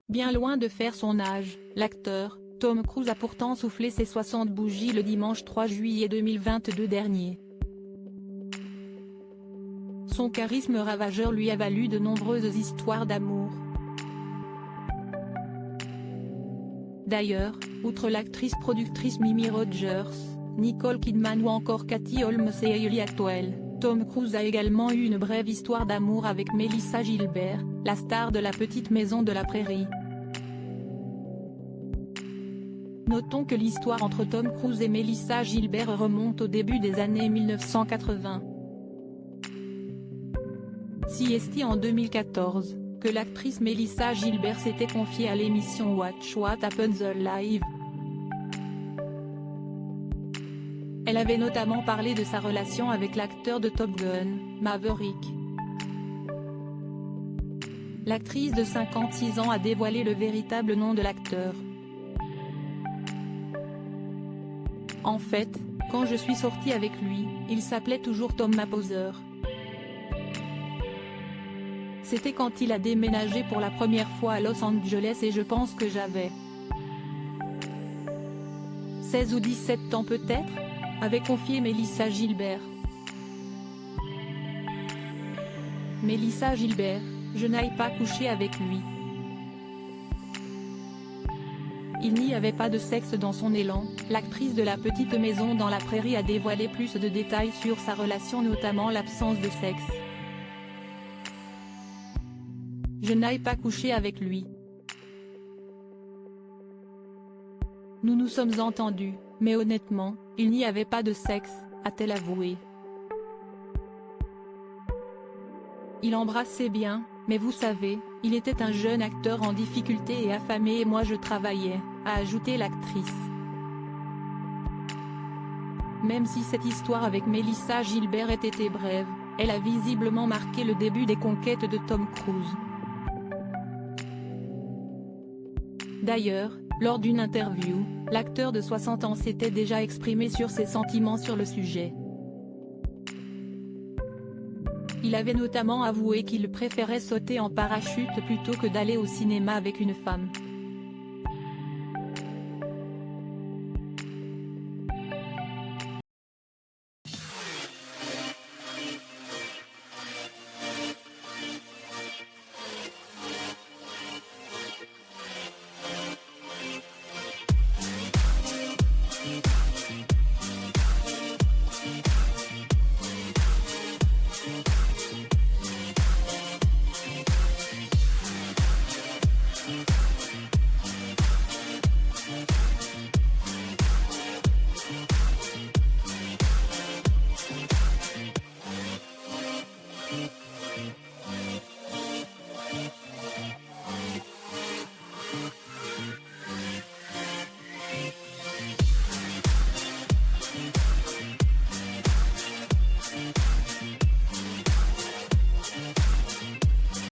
Bien loin de faire son âge, l'acteur, Tom Cruise a pourtant soufflé ses 60 bougies le dimanche 3 juillet 2022 dernier. Son charisme ravageur lui a valu de nombreuses histoires d'amour. D'ailleurs, outre l'actrice productrice Mimi Rogers, Nicole Kidman ou encore Katie Holmes et Hayley Atwell, Tom Cruise a également eu une brève histoire d'amour avec Melissa Gilbert, la star de La Petite Maison de la Prairie. Notons que l'histoire entre Tom Cruise et Melissa Gilbert remonte au début des années 1980. C'est en 2014, que l'actrice Melissa Gilbert s'était confiée à l'émission Watch What Happens Live. Elle avait notamment parlé de sa relation avec l'acteur de Top Gun, Maverick. L'actrice de 56 ans a dévoilé le véritable nom de l'acteur. En fait, quand je suis sortie avec lui, il s'appelait toujours Tom Maposer. C'était quand il a déménagé pour la première fois à Los Angeles et je pense que j'avais 16 ou 17 ans peut-être, avait confié Melissa Gilbert. Melissa Gilbert, je n'aille pas coucher avec lui. Il n'y avait pas de sexe dans son élan. L'actrice de La Petite Maison dans la Prairie a dévoilé plus de détails sur sa relation, notamment l'absence de sexe. Je n'aille pas coucher avec lui. Nous nous sommes entendus, mais honnêtement, il n'y avait pas de sexe, a-t-elle avoué. Il embrassait bien, mais vous savez, il était un jeune acteur en difficulté et affamé et moi je travaillais, a ajouté l'actrice. Même si cette histoire avec Melissa Gilbert était brève, elle a visiblement marqué le début des conquêtes de Tom Cruise. D'ailleurs, lors d'une interview, l'acteur de 60 ans s'était déjà exprimé sur ses sentiments sur le sujet. Il avait notamment avoué qu'il préférait sauter en parachute plutôt que d'aller au cinéma avec une femme.